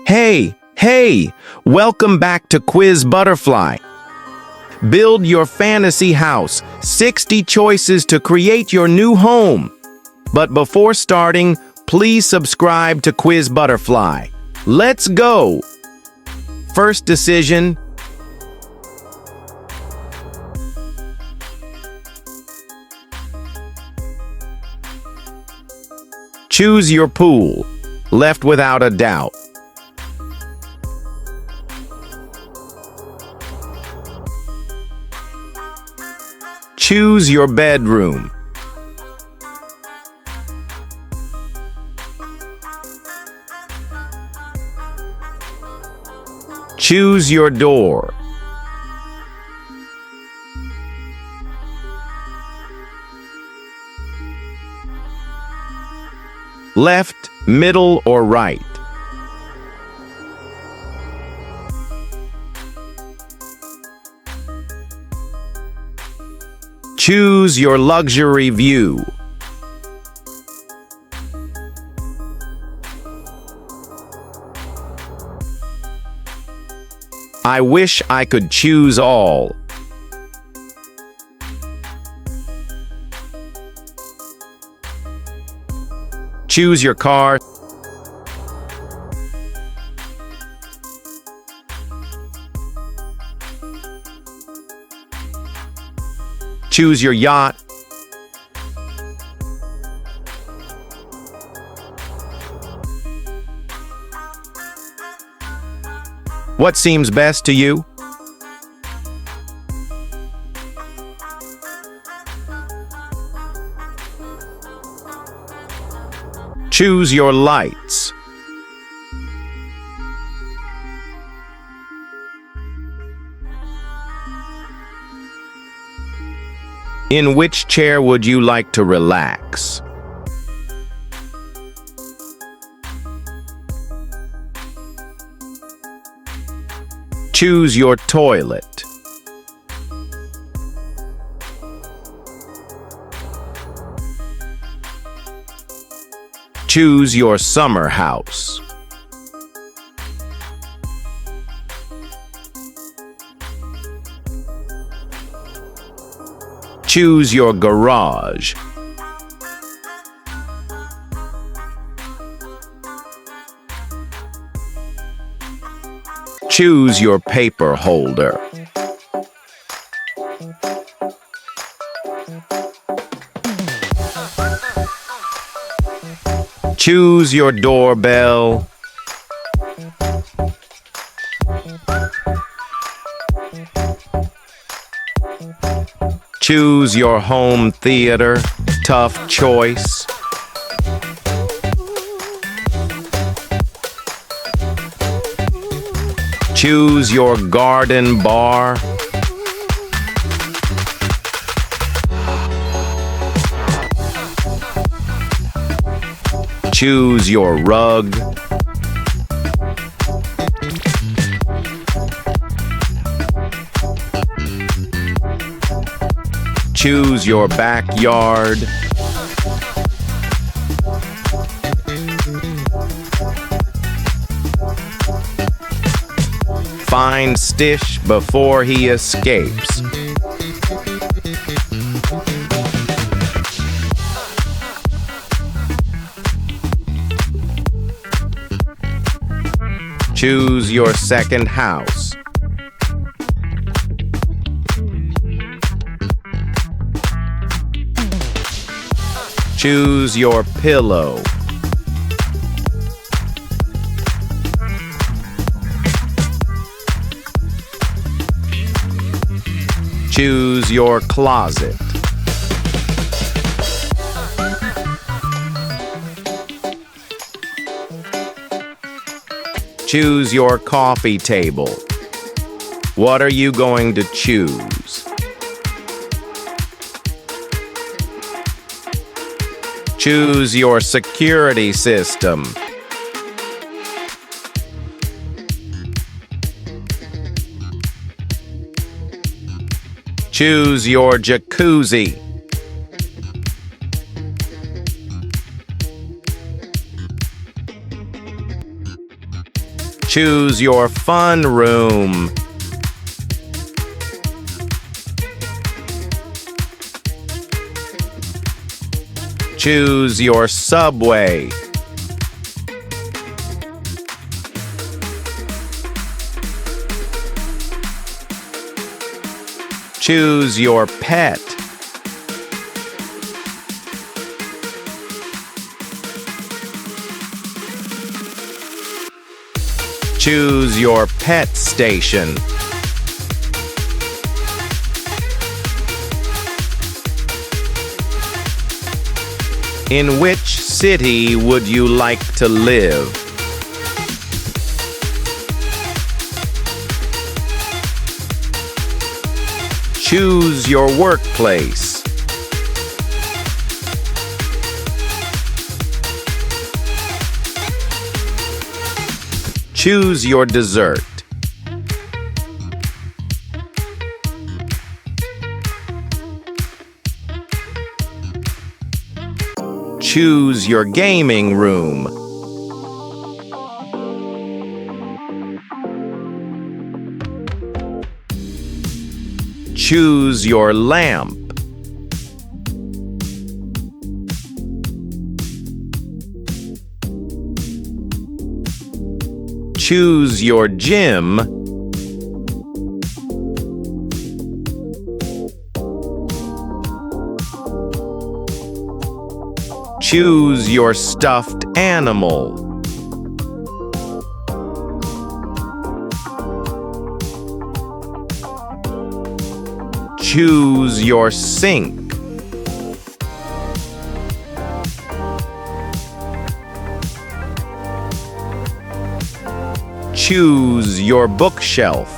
Hey, welcome back to Quiz Butterfly. Build your fantasy house, 60 choices to create your new home. But before starting, please subscribe to Quiz Butterfly. Let's go! First decision. Choose your pool. Left without a doubt. Choose your bedroom. Choose your door. Left, middle, or right? Choose your luxury view. I wish I could choose all. Choose your car. Choose your yacht. What seems best to you? Choose your lights. In which chair would you like to relax? Choose your toilet. Choose your summer house. Choose your garage. Choose your paper holder. Choose your doorbell. Choose your home theater. Tough choice. Choose your garden bar. Choose your rug. Choose your backyard. Find Stitch before he escapes. Choose your second house. Choose your pillow. Choose your closet. Choose your coffee table. What are you going to choose? Choose your security system. Choose your jacuzzi. Choose your fun room. Choose your subway. Choose your pet. Choose your pet station. In which city would you like to live? Choose your workplace. Choose your dessert. Choose your gaming room. Choose your lamp. Choose your gym. Choose your stuffed animal. Choose your sink. Choose your bookshelf.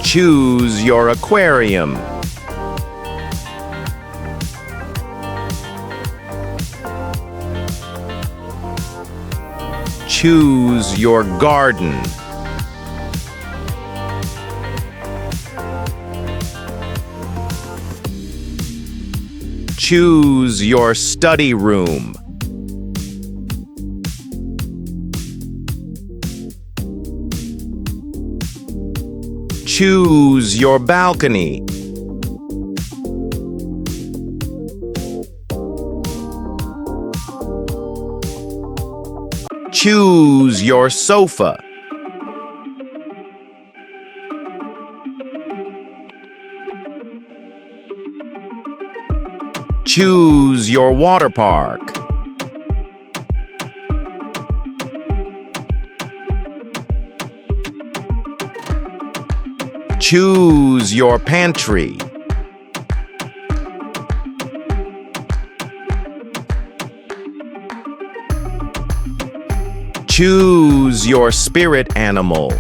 Choose your aquarium. Choose your garden. Choose your study room. Choose your balcony. Choose your sofa. Choose your water park. Choose your pantry. Choose your spirit animal.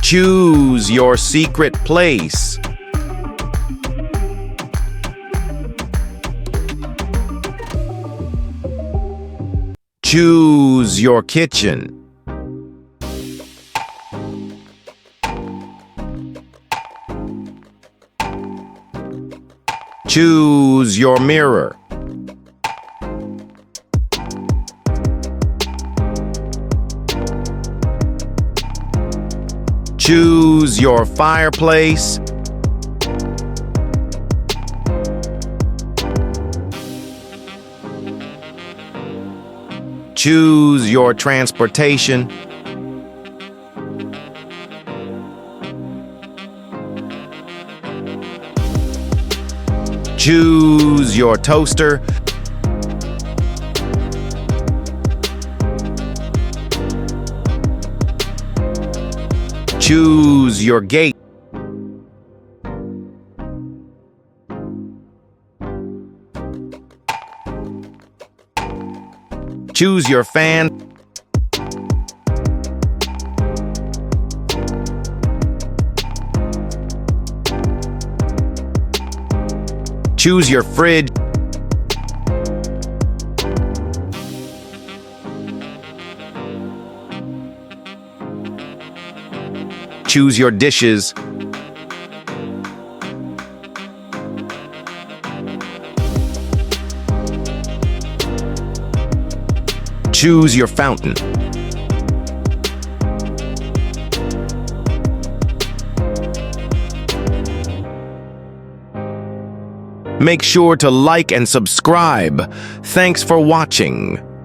Choose your secret place. Choose your kitchen. Choose your mirror. Choose your fireplace. Choose your transportation. Choose your toaster. Choose your gate. Choose your fan. Choose your fridge. choose your dishes. Choose your fountain. Make sure to like and subscribe. Thanks for watching.